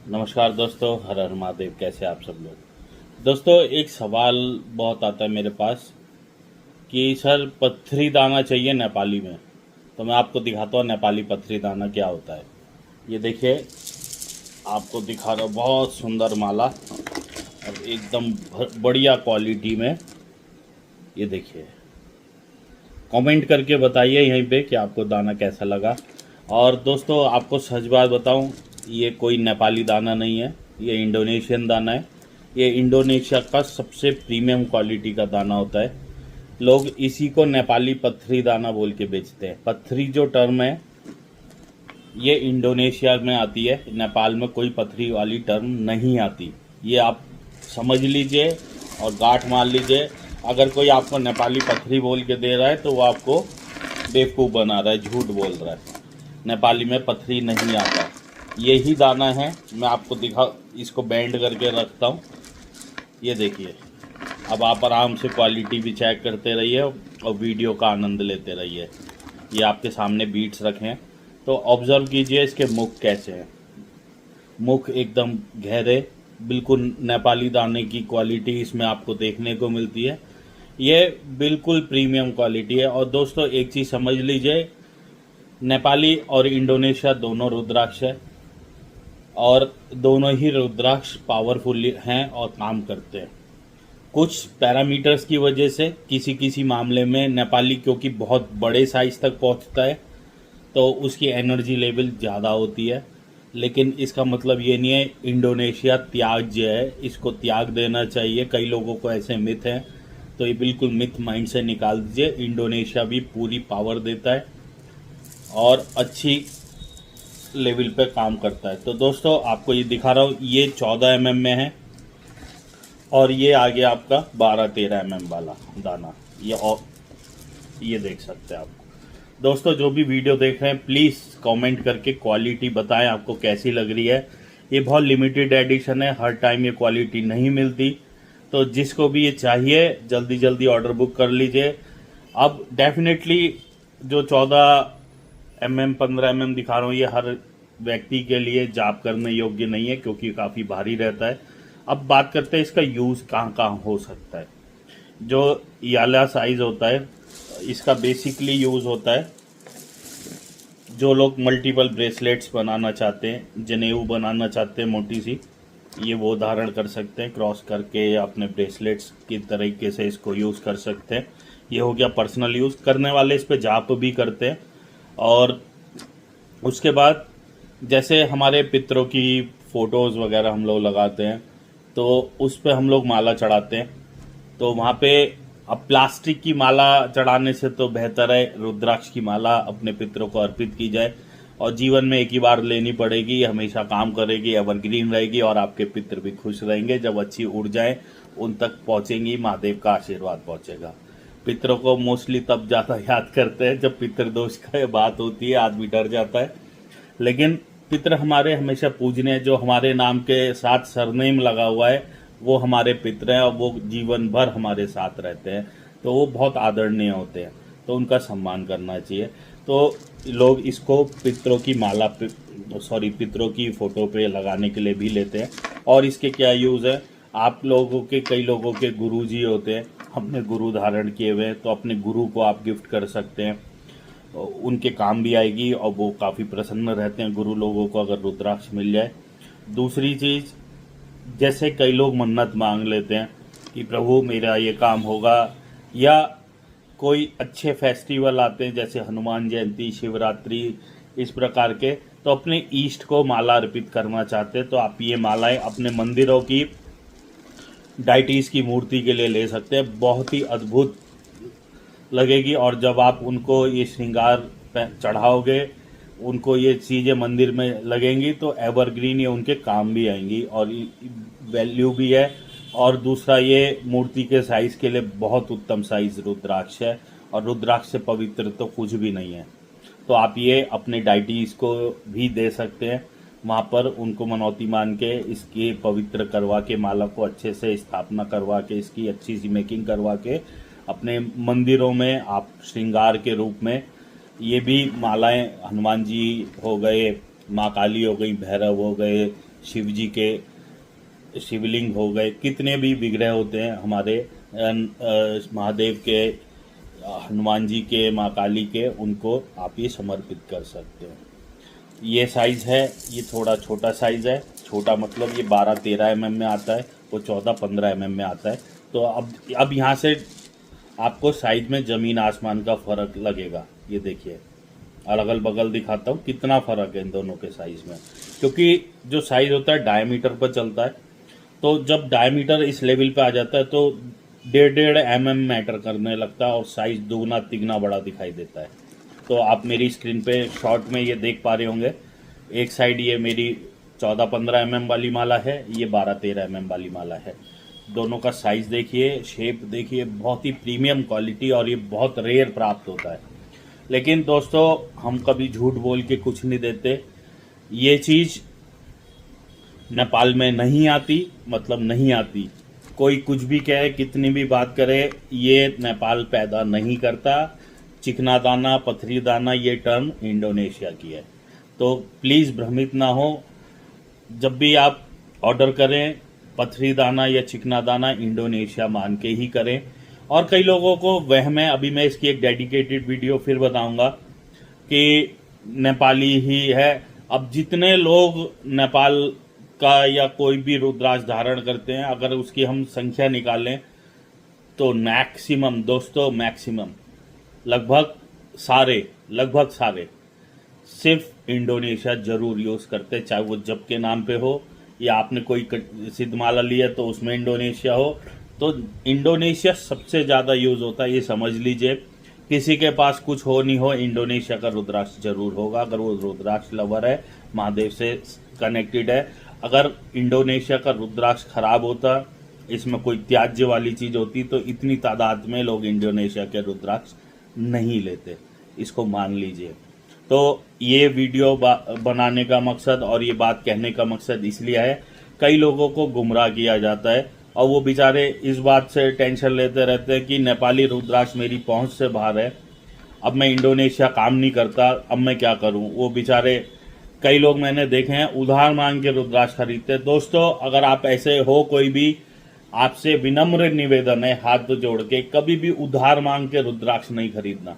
नमस्कार दोस्तों, हर हर महादेव। कैसे आप सब लोग। दोस्तों, एक सवाल बहुत आता है मेरे पास कि सर पत्थरी दाना चाहिए नेपाली में। तो मैं आपको दिखाता हूँ नेपाली पत्थरी दाना क्या होता है। ये देखिए, आपको दिखा रहा हूँ, बहुत सुंदर माला और एकदम बढ़िया क्वालिटी में। ये देखिए, कमेंट करके बताइए यहीं पे कि आपको दाना कैसा लगा। और दोस्तों, आपको सच बात बताऊं, ये कोई नेपाली दाना नहीं है, ये इंडोनेशियन दाना है। ये इंडोनेशिया का सबसे प्रीमियम क्वालिटी का दाना होता है। लोग इसी को नेपाली पत्थरी दाना बोल के बेचते हैं। पत्थरी जो टर्म है, ये इंडोनेशिया में आती है, नेपाल में कोई पत्थरी वाली टर्म नहीं आती। ये आप समझ लीजिए और गांठ मार लीजिए। अगर कोई आपको नेपाली पत्थरी बोल के दे रहा है तो वो आपको बेवकूफ़ बना रहा है, झूठ बोल रहा है। नेपाली में पत्थरी नहीं आता। यही दाना है। मैं आपको इसको बैंड करके रखता हूँ। ये देखिए, अब आप आराम से क्वालिटी भी चेक करते रहिए और वीडियो का आनंद लेते रहिए। ये आपके सामने बीट्स रखे हैं, तो ऑब्जर्व कीजिए इसके मुख कैसे हैं। मुख एकदम गहरे, बिल्कुल नेपाली दाने की क्वालिटी इसमें आपको देखने को मिलती है। ये बिल्कुल प्रीमियम क्वालिटी है। और दोस्तों, एक चीज़ समझ लीजिए, नेपाली और इंडोनेशिया दोनों रुद्राक्ष है और दोनों ही रुद्राक्ष पावरफुल हैं और काम करते हैं। कुछ पैरामीटर्स की वजह से किसी किसी मामले में नेपाली, क्योंकि बहुत बड़े साइज तक पहुंचता है, तो उसकी एनर्जी लेवल ज़्यादा होती है। लेकिन इसका मतलब ये नहीं है इंडोनेशिया त्याज्य है, इसको त्याग देना चाहिए। कई लोगों को ऐसे मिथ हैं, तो ये बिल्कुल मिथ माइंड से निकाल दीजिए। इंडोनेशिया भी पूरी पावर देता है और अच्छी लेवल पे काम करता है। तो दोस्तों, आपको ये दिखा रहा हूँ, ये 14 mm में है और ये आ गया आपका 12-13 mm वाला दाना। ये देख सकते हैं आप। दोस्तों, जो भी वीडियो देख रहे हैं, प्लीज़ कमेंट करके क्वालिटी बताएं आपको कैसी लग रही है। ये बहुत लिमिटेड एडिशन है, हर टाइम ये क्वालिटी नहीं मिलती। तो जिसको भी ये चाहिए, जल्दी जल्दी ऑर्डर बुक कर लीजिए। अब डेफिनेटली जो 14 mm 15 mm दिखा रहा हूँ, ये हर व्यक्ति के लिए जाप करने योग्य नहीं है, क्योंकि काफ़ी भारी रहता है। अब बात करते हैं इसका यूज़ कहाँ कहाँ हो सकता है। जो याला साइज होता है, इसका बेसिकली यूज़ होता है जो लोग मल्टीपल ब्रेसलेट्स बनाना चाहते हैं, जनेऊ बनाना चाहते हैं मोटी सी, ये वो धारण कर सकते हैं क्रॉस करके, या अपने ब्रेसलेट्स की तरीके से इसको यूज़ कर सकते हैं। ये हो गया पर्सनल यूज़। करने वाले इस पे जाप भी करते हैं। और उसके बाद जैसे हमारे पितरों की फ़ोटोज़ वगैरह हम लोग लगाते हैं, तो उस पे हम लोग माला चढ़ाते हैं। तो वहाँ पे अब प्लास्टिक की माला चढ़ाने से तो बेहतर है रुद्राक्ष की माला अपने पितरों को अर्पित की जाए, और जीवन में एक ही बार लेनी पड़ेगी, हमेशा काम करेगी, एवरग्रीन रहेगी और आपके पितर भी खुश रहेंगे। जब अच्छी ऊर्जाएं उन तक पहुंचेंगी, महादेव का आशीर्वाद पहुंचेगा। पितरों को मोस्टली तब ज़्यादा याद करते हैं जब पितृदोष का बात होती है, आदमी डर जाता है। लेकिन पितर हमारे हमेशा पूजनीय, जो हमारे नाम के साथ सरनेम लगा हुआ है वो हमारे पितर हैं और वो जीवन भर हमारे साथ रहते हैं, तो वो बहुत आदरणीय होते हैं, तो उनका सम्मान करना चाहिए। तो लोग इसको पितरों की माला पितरों की फ़ोटो पे लगाने के लिए भी लेते हैं। और इसके क्या यूज़ है, आप लोगों के, कई लोगों के गुरु जी होते हैं, अपने गुरु धारण किए हुए, तो अपने गुरु को आप गिफ्ट कर सकते हैं, उनके काम भी आएगी और वो काफ़ी प्रसन्न रहते हैं गुरु लोगों को अगर रुद्राक्ष मिल जाए। दूसरी चीज़, जैसे कई लोग मन्नत मांग लेते हैं कि प्रभु मेरा ये काम होगा, या कोई अच्छे फेस्टिवल आते हैं जैसे हनुमान जयंती, शिवरात्रि, इस प्रकार के, तो अपने ईष्ट को माला अर्पित करना चाहते हैं, तो आप ये मालाएं अपने मंदिरों की डाइटीज की मूर्ति के लिए ले सकते हैं। बहुत ही अद्भुत लगेगी। और जब आप उनको ये श्रृंगार चढ़ाओगे, उनको ये चीज़ें मंदिर में लगेंगी, तो एवरग्रीन ये उनके काम भी आएंगी और वैल्यू भी है। और दूसरा, ये मूर्ति के साइज़ के लिए बहुत उत्तम साइज़ रुद्राक्ष है, और रुद्राक्ष से पवित्र तो कुछ भी नहीं है। तो आप ये अपने डाइटीज को भी दे सकते हैं, वहाँ पर उनको मनौती मान के इसकी पवित्र करवा के, माला को अच्छे से स्थापना करवा के, इसकी अच्छी सी मेकिंग करवा के अपने मंदिरों में आप श्रृंगार के रूप में ये भी मालाएं, हनुमान जी हो गए, माँ काली हो गई, भैरव हो गए, शिव जी के शिवलिंग हो गए, कितने भी विग्रह होते हैं हमारे महादेव के, हनुमान जी के, माँ काली के, उनको आप ये समर्पित कर सकते हो। ये साइज़ है, ये थोड़ा छोटा साइज़ है। छोटा मतलब ये 12-13 mm में आता है, वो 14-15 mm में आता है। तो अब यहाँ से आपको साइज में ज़मीन आसमान का फ़र्क लगेगा। ये देखिए, और अगल बगल दिखाता हूँ कितना फ़र्क है इन दोनों के साइज़ में, क्योंकि जो साइज़ होता है डायमीटर पर चलता है। तो जब डायमीटर इस लेवल पे आ जाता है तो 1.5 mm मैटर करने लगता है और साइज़ दुगना तिगना बड़ा दिखाई देता है। तो आप मेरी स्क्रीन पे शॉर्ट में ये देख पा रहे होंगे, एक साइड ये मेरी 14-15 mm वाली माला है, ये 12-13 mm वाली माला है। दोनों का साइज़ देखिए, शेप देखिए, बहुत ही प्रीमियम क्वालिटी, और ये बहुत रेयर प्राप्त होता है। लेकिन दोस्तों, हम कभी झूठ बोल के कुछ नहीं देते। ये चीज़ नेपाल में नहीं आती, मतलब नहीं आती। कोई कुछ भी कहे, कितनी भी बात करे, ये नेपाल पैदा नहीं करता। चिकना दाना, पथरी दाना, ये टर्म इंडोनेशिया की है। तो प्लीज़ भ्रमित ना हो। जब भी आप ऑर्डर करें, पथरी दाना या चिकना दाना इंडोनेशिया मान के ही करें। और कई लोगों को वहम है, अभी मैं इसकी एक डेडिकेटेड वीडियो फिर बताऊंगा कि नेपाली ही है। अब जितने लोग नेपाल का या कोई भी रुद्राक्ष धारण करते हैं, अगर उसकी हम संख्या निकालें तो मैक्सिमम, दोस्तों मैक्सिमम लगभग सारे सिर्फ इंडोनेशिया जरूर यूज़ करते, चाहे वो जप के नाम पे हो या आपने कोई सिद्धमाला लिया तो उसमें इंडोनेशिया हो। तो इंडोनेशिया सबसे ज़्यादा यूज़ होता है, ये समझ लीजिए। किसी के पास कुछ हो नहीं हो, इंडोनेशिया का रुद्राक्ष जरूर होगा, अगर वो रुद्राक्ष लवर है, महादेव से कनेक्टेड है। अगर इंडोनेशिया का रुद्राक्ष खराब होता, इसमें कोई त्याज्य वाली चीज़ होती, तो इतनी तादाद में लोग इंडोनेशिया के रुद्राक्ष नहीं लेते, इसको मान लीजिए। तो ये वीडियो बनाने का मकसद और ये बात कहने का मकसद इसलिए है, कई लोगों को गुमराह किया जाता है और वो बेचारे इस बात से टेंशन लेते रहते हैं कि नेपाली रुद्राक्ष मेरी पहुंच से बाहर है, अब मैं इंडोनेशिया काम नहीं करता, अब मैं क्या करूं। वो बेचारे, कई लोग मैंने देखे हैं उधार मांग के रुद्राक्ष खरीदते। दोस्तों, अगर आप ऐसे हो कोई भी, आपसे विनम्र निवेदन है हाथ जोड़ के, कभी भी उधार मांग के रुद्राक्ष नहीं खरीदना।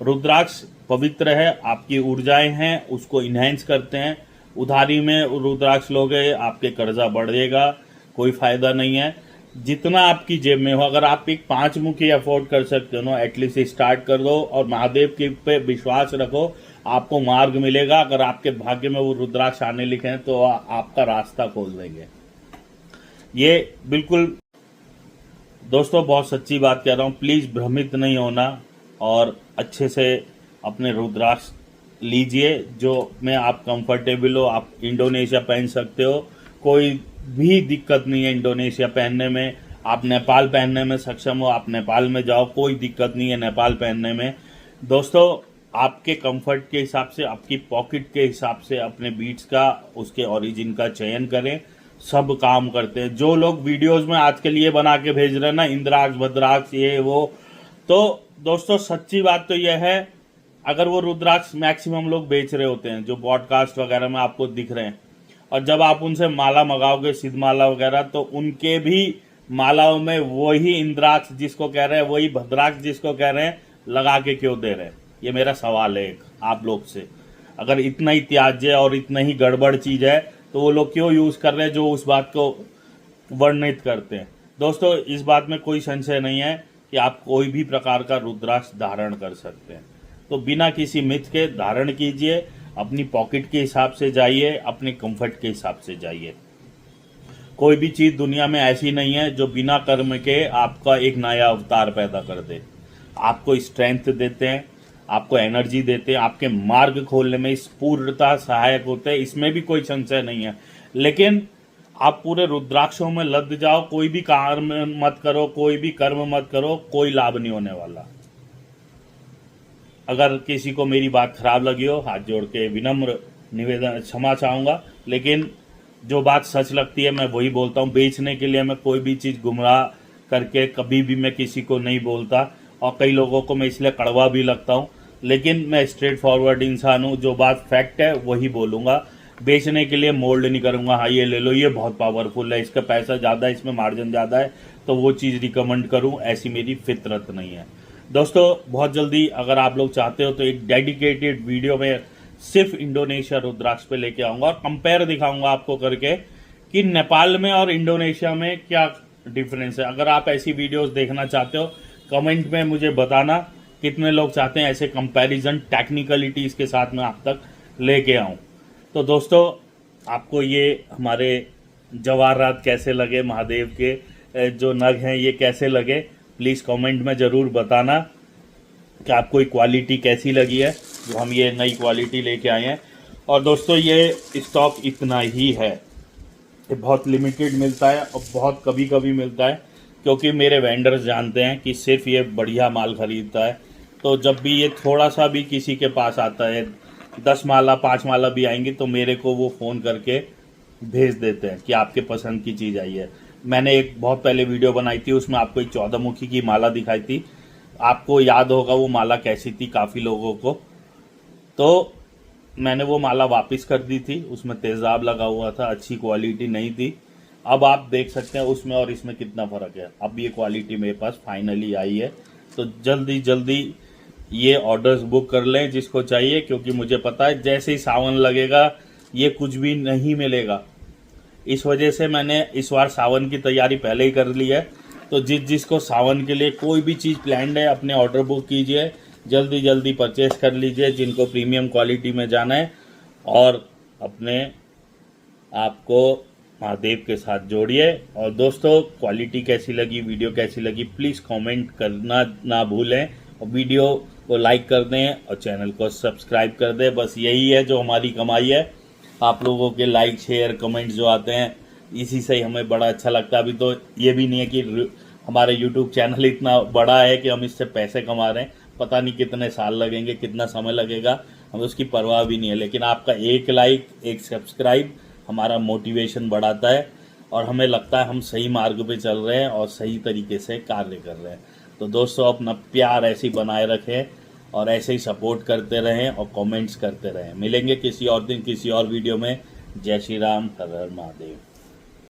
रुद्राक्ष पवित्र है, आपकी ऊर्जाएं हैं, उसको इन्हेंस करते हैं। उधारी में रुद्राक्ष लोगे, आपके कर्जा बढ़ेगा, कोई फायदा नहीं है। जितना आपकी जेब में हो, अगर आप एक 5 मुखी अफोर्ड कर सकते हो ना, एटलीस्ट स्टार्ट कर दो और महादेव के पे विश्वास रखो, आपको मार्ग मिलेगा। अगर आपके भाग्य में वो रुद्राक्ष आने लिखे हैं तो आपका रास्ता खोल देंगे। ये बिल्कुल दोस्तों बहुत सच्ची बात कह रहा हूँ, प्लीज भ्रमित नहीं होना और अच्छे से अपने रुद्राक्ष लीजिए जो में आप कंफर्टेबल हो। आप इंडोनेशिया पहन सकते हो, कोई भी दिक्कत नहीं है इंडोनेशिया पहनने में। आप नेपाल पहनने में सक्षम हो, आप नेपाल में जाओ, कोई दिक्कत नहीं है नेपाल पहनने में। दोस्तों, आपके कंफर्ट के हिसाब से, आपकी पॉकेट के हिसाब से अपने बीट्स का, उसके ओरिजिन का चयन करें। सब काम करते हैं। जो लोग वीडियोस में आजकल ये बना के भेज रहे हैं ना, इंद्राक्ष भद्राक्ष ये वो, तो दोस्तों सच्ची बात तो यह है, अगर वो रुद्राक्ष मैक्सिमम लोग बेच रहे होते हैं जो पॉडकास्ट वगैरह में आपको दिख रहे हैं, और जब आप उनसे माला मंगाओगे, सिद्धमाला वगैरह, तो उनके भी मालाओं में वही इंद्राक्ष जिसको कह रहे हैं, वही भद्राक्ष जिसको कह रहे हैं, लगा के क्यों दे रहे हैं? ये मेरा सवाल है आप लोग से। अगर इतना ही त्याज्य और इतना ही गड़बड़ चीज है तो वो लोग क्यों यूज कर रहे हैं जो उस बात को वर्णित करते हैं? दोस्तों, इस बात में कोई संशय नहीं है कि आप कोई भी प्रकार का रुद्राक्ष धारण कर सकते हैं। तो बिना किसी मिथ के धारण कीजिए, अपनी पॉकेट के हिसाब से जाइए, अपने कंफर्ट के हिसाब से जाइए। कोई भी चीज दुनिया में ऐसी नहीं है जो बिना कर्म के आपका एक नया अवतार पैदा कर दे। आपको स्ट्रेंथ देते हैं, आपको एनर्जी देते हैं, आपके मार्ग खोलने में इस पूर्णतः सहायक होते हैं, इसमें भी कोई संशय नहीं है। लेकिन आप पूरे रुद्राक्षों में लद जाओ, कोई भी कर्म मत करो, कोई भी कर्म मत करो, कोई लाभ नहीं होने वाला। अगर किसी को मेरी बात खराब लगी हो, हाथ जोड़ के विनम्र निवेदन, क्षमा चाहूंगा, लेकिन जो बात सच लगती है मैं वही बोलता हूँ। बेचने के लिए मैं कोई भी चीज़ गुमराह करके कभी भी मैं किसी को नहीं बोलता, और कई लोगों को मैं इसलिए कड़वा भी लगता हूँ, लेकिन मैं स्ट्रेट फॉरवर्ड इंसान हूँ। जो बात फैक्ट है वही बोलूँगा। बेचने के लिए मोल्ड नहीं करूँगा, हाँ ये ले लो, ये बहुत पावरफुल है, इसका पैसा ज़्यादा है, इसमें मार्जिन ज़्यादा है, तो वो चीज़ रिकमेंड करूँ, ऐसी मेरी फितरत नहीं है। दोस्तों बहुत जल्दी अगर आप लोग चाहते हो तो एक डेडिकेटेड वीडियो में सिर्फ इंडोनेशिया रुद्राक्ष पे लेके आऊँगा और कंपेयर दिखाऊँगा आपको करके कि नेपाल में और इंडोनेशिया में क्या डिफरेंस है। अगर आप ऐसी वीडियोस देखना चाहते हो कमेंट में मुझे बताना, कितने लोग चाहते हैं ऐसे कंपैरिजन टेक्निकलिटीज़ के साथ मैं आप तक लेके आऊँ। तो दोस्तों आपको ये हमारे जवाहरात कैसे लगे, महादेव के जो नग हैं ये कैसे लगे, प्लीज़ कमेंट में ज़रूर बताना कि आपको ये क्वालिटी कैसी लगी है जो हम ये नई क्वालिटी लेके आए हैं। और दोस्तों ये स्टॉक इतना ही है, ये बहुत लिमिटेड मिलता है और बहुत कभी कभी मिलता है, क्योंकि मेरे वेंडर्स जानते हैं कि सिर्फ ये बढ़िया माल खरीदता है। तो जब भी ये थोड़ा सा भी किसी के पास आता है, 10 माला 5 माला भी आएंगी तो मेरे को वो फ़ोन करके भेज देते हैं कि आपके पसंद की चीज़ आई है। मैंने एक बहुत पहले वीडियो बनाई थी, उसमें आपको एक 14 मुखी की माला दिखाई थी, आपको याद होगा वो माला कैसी थी काफ़ी लोगों को। तो मैंने वो माला वापस कर दी थी, उसमें तेज़ाब लगा हुआ था, अच्छी क्वालिटी नहीं थी। अब आप देख सकते हैं उसमें और इसमें कितना फ़र्क है। अब ये क्वालिटी मेरे पास फाइनली आई है, तो जल्दी जल्दी ये ऑर्डर्स बुक कर लें जिसको चाहिए, क्योंकि मुझे पता है जैसे ही सावन लगेगा ये कुछ भी नहीं मिलेगा। इस वजह से मैंने इस बार सावन की तैयारी पहले ही कर ली है। तो जिसको सावन के लिए कोई भी चीज़ प्लान्ड है अपने ऑर्डर बुक कीजिए, जल्दी जल्दी परचेस कर लीजिए जिनको प्रीमियम क्वालिटी में जाना है, और अपने आपको महादेव के साथ जोड़िए। और दोस्तों क्वालिटी कैसी लगी, वीडियो कैसी लगी, प्लीज़ कमेंट करना ना भूलें, और वीडियो को लाइक कर दें और चैनल को सब्सक्राइब कर दें। बस यही है जो हमारी कमाई है, आप लोगों के लाइक शेयर कमेंट जो आते हैं इसी से ही हमें बड़ा अच्छा लगता है। अभी तो ये भी नहीं है कि हमारे यूट्यूब चैनल इतना बड़ा है कि हम इससे पैसे कमा रहे हैं, पता नहीं कितने साल लगेंगे, कितना समय लगेगा, हमें उसकी परवाह भी नहीं है। लेकिन आपका एक लाइक एक सब्सक्राइब हमारा मोटिवेशन बढ़ाता है और हमें लगता है हम सही मार्ग पे चल रहे हैं और सही तरीके से कार्य कर रहे हैं। तो दोस्तों अपना प्यार ऐसे ही बनाए रखें और ऐसे ही सपोर्ट करते रहें और कमेंट्स करते रहें। मिलेंगे किसी और दिन किसी और वीडियो में। जय श्री राम, हर हर महादेव।